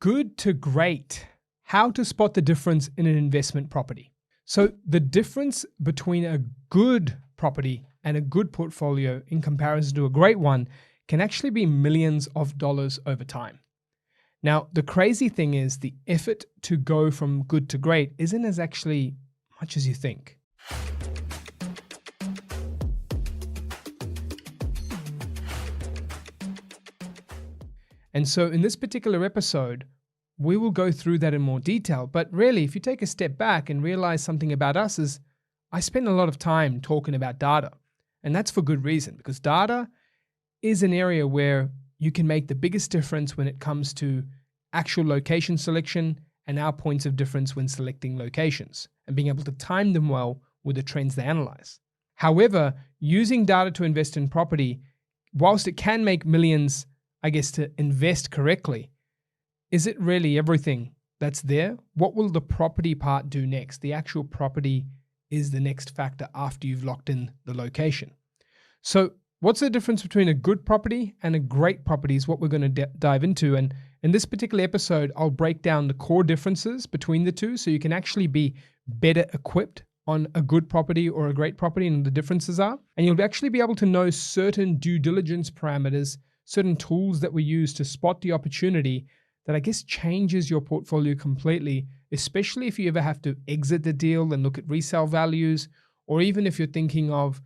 Good to great. How to spot the difference in an investment property. So the difference between a good property and a good portfolio in comparison to a great one can actually be millions of dollars over time. Now, the crazy thing is the effort to go from good to great isn't as actually much as you think. And so in this particular episode, we will go through that in more detail. But really, if you take a step back and realize something about us is I spend a lot of time talking about data. And that's for good reason, because data is an area where you can make the biggest difference when it comes to actual location selection and our points of difference when selecting locations and being able to time them well with the trends they analyze. However, using data to invest in property, whilst it can make millions, to invest correctly, is it really everything that's there? What will the property part do next? The actual property is the next factor after you've locked in the location. So what's the difference between a good property and a great property is what we're going to dive into. And in this particular episode, I'll break down the core differences between the two so you can actually be better equipped on a good property or a great property and the differences are. And you'll actually be able to know certain due diligence parameters, certain tools that we use to spot the opportunity that changes your portfolio completely, especially if you ever have to exit the deal and look at resale values, or even if you're thinking of,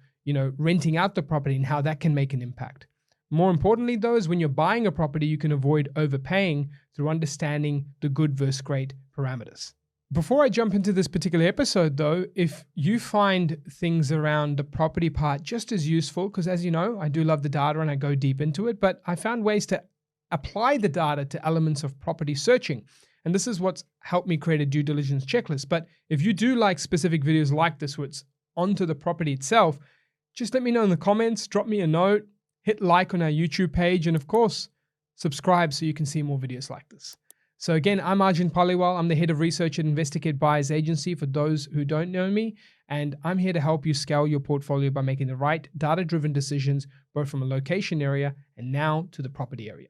renting out the property and how that can make an impact. More importantly though, is when you're buying a property, you can avoid overpaying through understanding the good versus great parameters. Before I jump into this particular episode though, if you find things around the property part just as useful, because as you know, I do love the data and I go deep into it, but I found ways to apply the data to elements of property searching. And this is what's helped me create a due diligence checklist. But if you do like specific videos like this, where it's onto the property itself, just let me know in the comments, drop me a note, hit like on our YouTube page, and of course, subscribe so you can see more videos like this. So again, I'm Arjun Paliwal. I'm the head of research at InvestorKit Buyers Agency for those who don't know me. And I'm here to help you scale your portfolio by making the right data-driven decisions, both from a location area and now to the property area.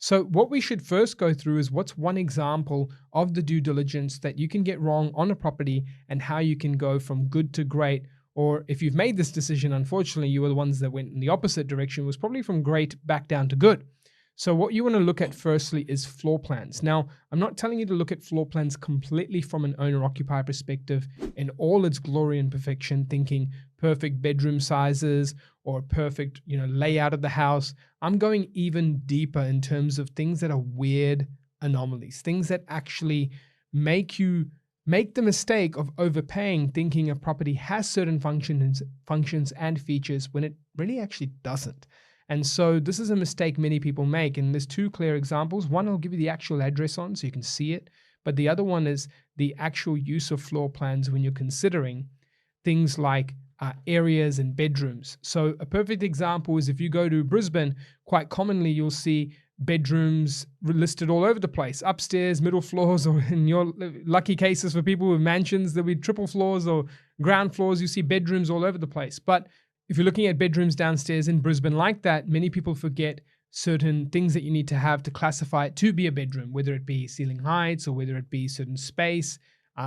So what we should first go through is what's one example of the due diligence that you can get wrong on a property and how you can go from good to great. Or if you've made this decision, unfortunately, you were the ones that went in the opposite direction, was probably from great back down to good. So what you want to look at firstly is floor plans. Now, I'm not telling you to look at floor plans completely from an owner-occupier perspective in all its glory and perfection, thinking perfect bedroom sizes or perfect, layout of the house. I'm going even deeper in terms of things that are weird anomalies, things that actually make the mistake of overpaying, thinking a property has certain functions and features when it really actually doesn't. And so this is a mistake many people make. And there's two clear examples. One, I'll give you the actual address on so you can see it. But the other one is the actual use of floor plans when you're considering things like areas and bedrooms. So a perfect example is if you go to Brisbane, quite commonly you'll see bedrooms listed all over the place, upstairs, middle floors, or in your lucky cases for people with mansions, there'll be triple floors or ground floors. You see bedrooms all over the place. But if you're looking at bedrooms downstairs in Brisbane like that, many people forget certain things that you need to have to classify it to be a bedroom, whether it be ceiling heights or whether it be certain space.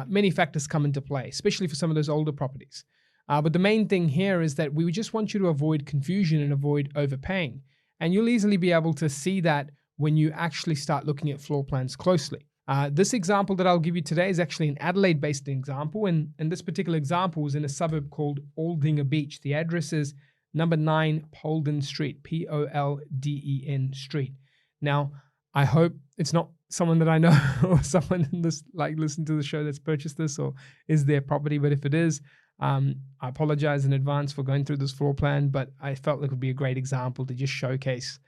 Many factors come into play, especially for some of those older properties. But the main thing here is that we just want you to avoid confusion and avoid overpaying. And you'll easily be able to see that when you actually start looking at floor plans closely. This example that I'll give you today is actually an Adelaide-based example, and this particular example is in a suburb called Aldinga Beach. The address is number 9 Polden Street, Polden Street. Now, I hope it's not someone that I know or someone in this, listen to the show that's purchased this or is their property, but if it is, I apologize in advance for going through this floor plan, but I felt like it would be a great example to just showcase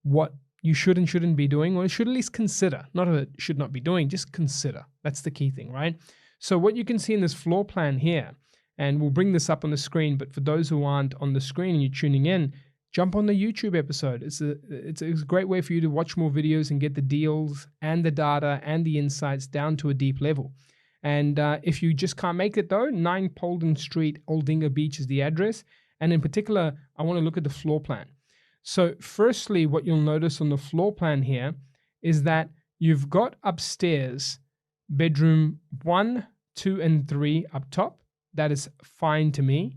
what you should and shouldn't be doing, or should at least consider. Not a should not be doing, just consider. That's the key thing, right? So what you can see in this floor plan here, and we'll bring this up on the screen, but for those who aren't on the screen and you're tuning in, jump on the YouTube episode. It's a great way for you to watch more videos and get the deals and the data and the insights down to a deep level. And if you just can't make it though, 9 Polden Street, Aldinga Beach is the address. And in particular, I want to look at the floor plan. So firstly, what you'll notice on the floor plan here is that you've got upstairs bedroom 1, 2, and 3 up top. That is fine to me.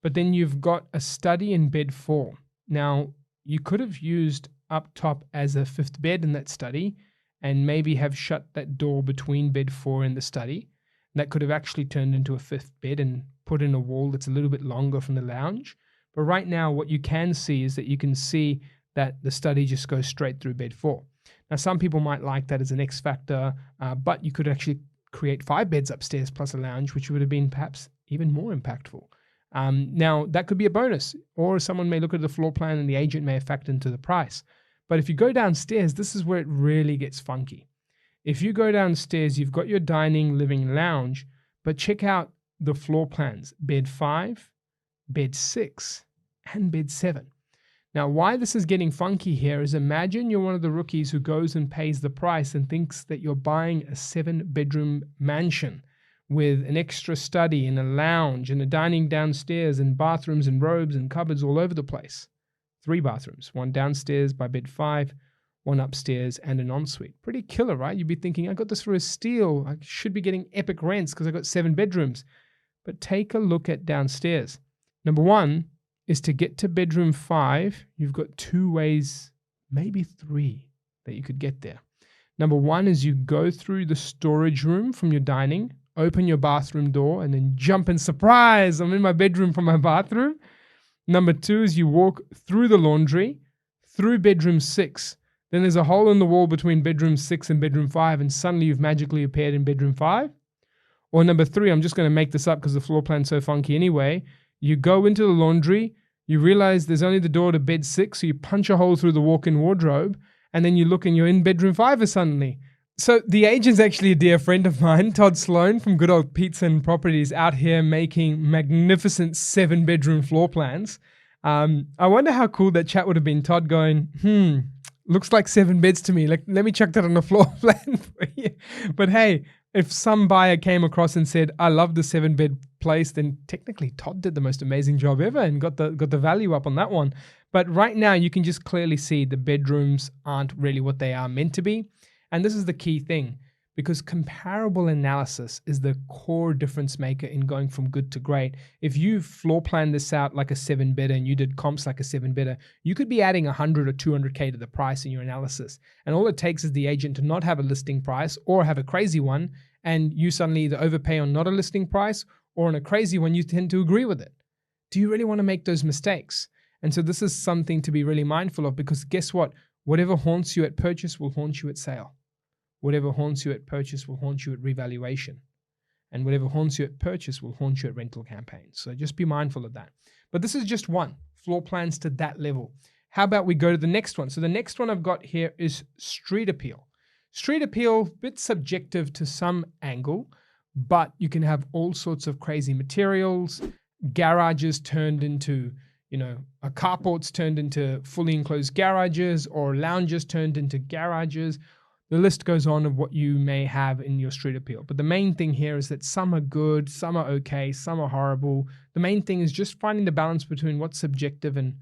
But then you've got a study in bed 4. Now, you could have used up top as a 5th bed in that study and maybe have shut that door between bed 4 and the study. That could have actually turned into a 5th bed and put in a wall that's a little bit longer from the lounge. But right now, what you can see is that you can see that the study just goes straight through bed 4. Now, some people might like that as an X factor, but you could actually create 5 beds upstairs plus a lounge, which would have been perhaps even more impactful. Now, that could be a bonus, or someone may look at the floor plan and the agent may have factored into the price. But if you go downstairs, this is where it really gets funky. If you go downstairs, you've got your dining, living, lounge, but check out the floor plans: bed 5, bed 6, and bed 7. Now, why this is getting funky here is, imagine you're one of the rookies who goes and pays the price and thinks that you're buying a 7-bedroom mansion with an extra study and a lounge and a dining downstairs and bathrooms and robes and cupboards all over the place. 3 bathrooms, 1 downstairs by bed 5, 1 upstairs, and an ensuite. Pretty killer, right? You'd be thinking, I got this for a steal. I should be getting epic rents because I got 7 bedrooms. But take a look at downstairs. Number 1 is to get to bedroom 5. You've got 2 ways, maybe 3, that you could get there. Number 1 is you go through the storage room from your dining, open your bathroom door, and then jump and surprise, I'm in my bedroom from my bathroom. Number 2 is you walk through the laundry, through bedroom 6. Then there's a hole in the wall between bedroom 6 and bedroom 5, and suddenly you've magically appeared in bedroom 5. Or number 3, I'm just going to make this up because the floor plan's so funky anyway. You go into the laundry, you realize there's only the door to bed 6, so you punch a hole through the walk-in wardrobe, and then you look and you're in bedroom 5 suddenly. So the agent's actually a dear friend of mine, Todd Sloan from good old Pizza and Properties, out here making magnificent 7-bedroom floor plans. I wonder how cool that chat would have been. Todd going, looks like 7 beds to me. Like, let me chuck that on the floor plan for you. But hey, if some buyer came across and said, I love the 7-bed place, then technically Todd did the most amazing job ever and got the value up on that one. But right now you can just clearly see the bedrooms aren't really what they are meant to be. And this is the key thing, because comparable analysis is the core difference maker in going from good to great. If you floor plan this out like a 7-bedder and you did comps like a 7-bedder, you could be adding 100 or 200K to the price in your analysis. And all it takes is the agent to not have a listing price or have a crazy one, and you suddenly either overpay on not a listing price, or on a crazy one, you tend to agree with it. Do you really want to make those mistakes? And so this is something to be really mindful of, because guess what? Whatever haunts you at purchase will haunt you at sale. Whatever haunts you at purchase will haunt you at revaluation. And whatever haunts you at purchase will haunt you at rental campaigns. So just be mindful of that. But this is just one, floor plans to that level. How about we go to the next one? So the next one I've got here is street appeal. Street appeal, a bit subjective to some angle, but you can have all sorts of crazy materials, garages turned into, carports turned into fully enclosed garages, or lounges turned into garages. The list goes on of what you may have in your street appeal. But the main thing here is that some are good, some are okay, some are horrible. The main thing is just finding the balance between what's subjective and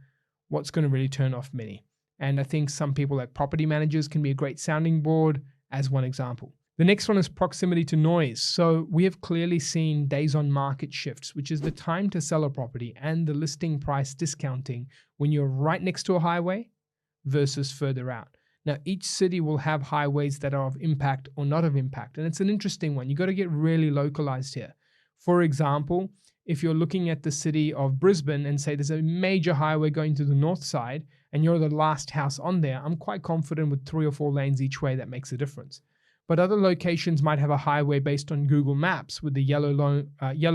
what's going to really turn off many. And I think some people, like property managers, can be a great sounding board as one example. The next one is proximity to noise. So we have clearly seen days on market shifts, which is the time to sell a property and the listing price discounting when you're right next to a highway versus further out. Now, each city will have highways that are of impact or not of impact. And it's an interesting one. You got to get really localized here. For example, if you're looking at the city of Brisbane and say there's a major highway going to the north side and you're the last house on there, I'm quite confident with 3 or 4 lanes each way that makes a difference. But other locations might have a highway based on Google Maps with the yellow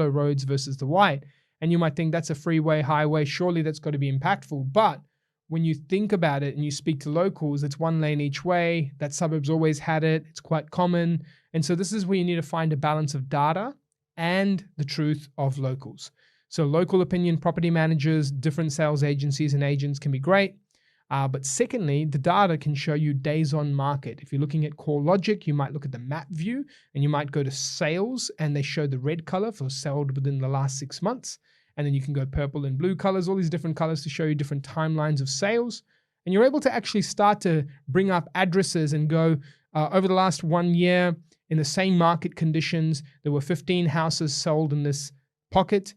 roads versus the white. And you might think that's a freeway, highway, surely that's got to be impactful. But when you think about it and you speak to locals, it's 1 lane each way. That suburb's always had it. It's quite common. And so this is where you need to find a balance of data and the truth of locals. So local opinion property managers, different sales agencies and agents can be great. But secondly, the data can show you days on market. If you're looking at CoreLogic, you might look at the map view and you might go to sales and they show the red color for sold within the last 6 months. And then you can go purple and blue colors, all these different colors to show you different timelines of sales. And you're able to actually start to bring up addresses and go, Over the last 1 year, in the same market conditions, there were 15 houses sold in this pocket.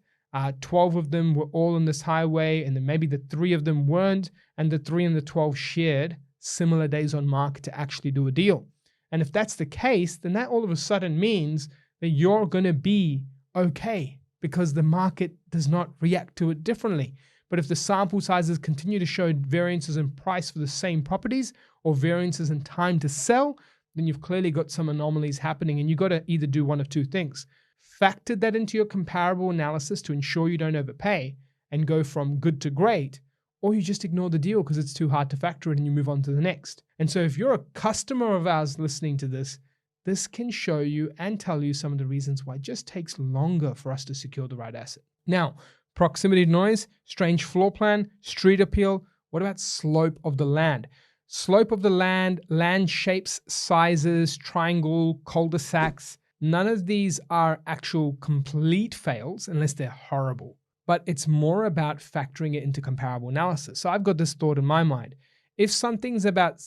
12 of them were all in this highway, and then maybe the 3 of them weren't, and the 3 and the 12 shared similar days on market to actually do a deal. And if that's the case, then that all of a sudden means that you're going to be okay because the market does not react to it differently. But if the sample sizes continue to show variances in price for the same properties or variances in time to sell, then you've clearly got some anomalies happening, and you've got to either do one of two things. Factor that into your comparable analysis to ensure you don't overpay and go from good to great, or you just ignore the deal because it's too hard to factor it and you move on to the next. And so if you're a customer of ours listening to this, this can show you and tell you some of the reasons why it just takes longer for us to secure the right asset. Now, proximity to noise, strange floor plan, street appeal. What about slope of the land? Slope of the land, land shapes, sizes, triangle, cul-de-sacs. None of these are actual complete fails unless they're horrible. But it's more about factoring it into comparable analysis. So I've got this thought in my mind. If something's about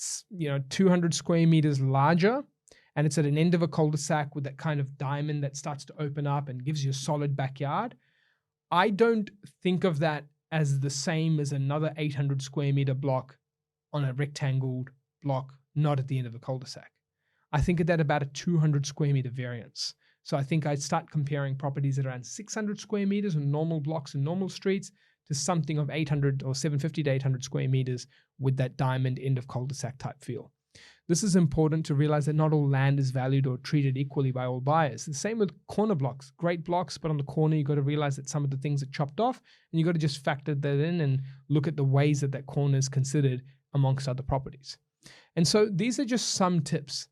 200 square meters larger and it's at an end of a cul-de-sac with that kind of diamond that starts to open up and gives you a solid backyard, I don't think of that as the same as another 800 square meter block on a rectangle block, not at the end of a cul-de-sac. I think of that about a 200 square meter variance. So I think I'd start comparing properties at around 600 square meters on normal blocks and normal streets to something of 800 or 750 to 800 square meters with that diamond end of cul-de-sac type feel. This is important to realize that not all land is valued or treated equally by all buyers. The same with corner blocks, great blocks, but on the corner, you got to realize that some of the things are chopped off and you got to just factor that in and look at the ways that that corner is considered amongst other properties. And so these are just some tips.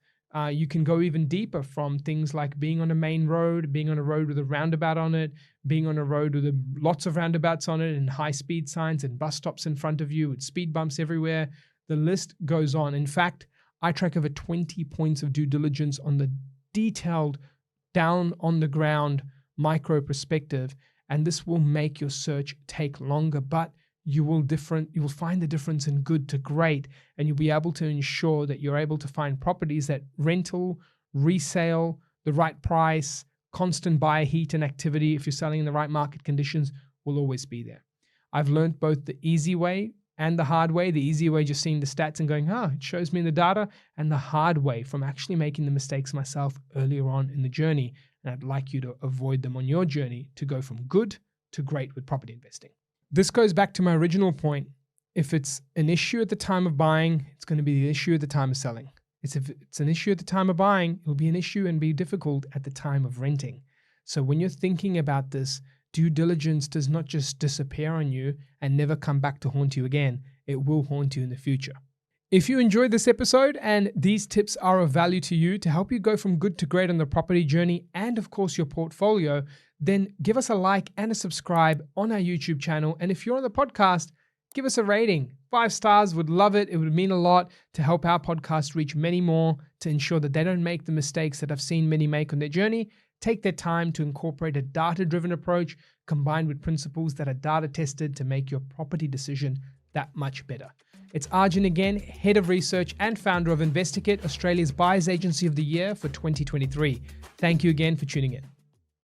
You can go even deeper from things like being on a main road, being on a road with a roundabout on it, being on a road with lots of roundabouts on it and high speed signs and bus stops in front of you with speed bumps everywhere. The list goes on. In fact, I track over 20 points of due diligence on the detailed, down on the ground micro perspective, and this will make your search take longer, but you will find the difference in good to great, and you'll be able to ensure that you're able to find properties that rental, resale, the right price, constant buyer heat and activity, if you're selling in the right market conditions, will always be there. I've learned both the easy way and the hard way. The easy way, just seeing the stats and going, it shows me in the data, and the hard way from actually making the mistakes myself earlier on in the journey. And I'd like you to avoid them on your journey to go from good to great with property investing. This goes back to my original point. If it's an issue at the time of buying, it's going to be the issue at the time of selling. If it's an issue at the time of buying, it will be an issue and be difficult at the time of renting. So when you're thinking about this, due diligence does not just disappear on you and never come back to haunt you again. It will haunt you in the future. If you enjoyed this episode and these tips are of value to you to help you go from good to great on the property journey and of course your portfolio, then give us a like and a subscribe on our YouTube channel. And if you're on the podcast, give us a rating. 5 stars, would love it. It would mean a lot to help our podcast reach many more, to ensure that they don't make the mistakes that I've seen many make on their journey. Take their time to incorporate a data-driven approach combined with principles that are data tested to make your property decision that much better. It's Arjun again, Head of Research and founder of InvestorKit, Australia's Buyers Agency of the Year for 2023. Thank you again for tuning in.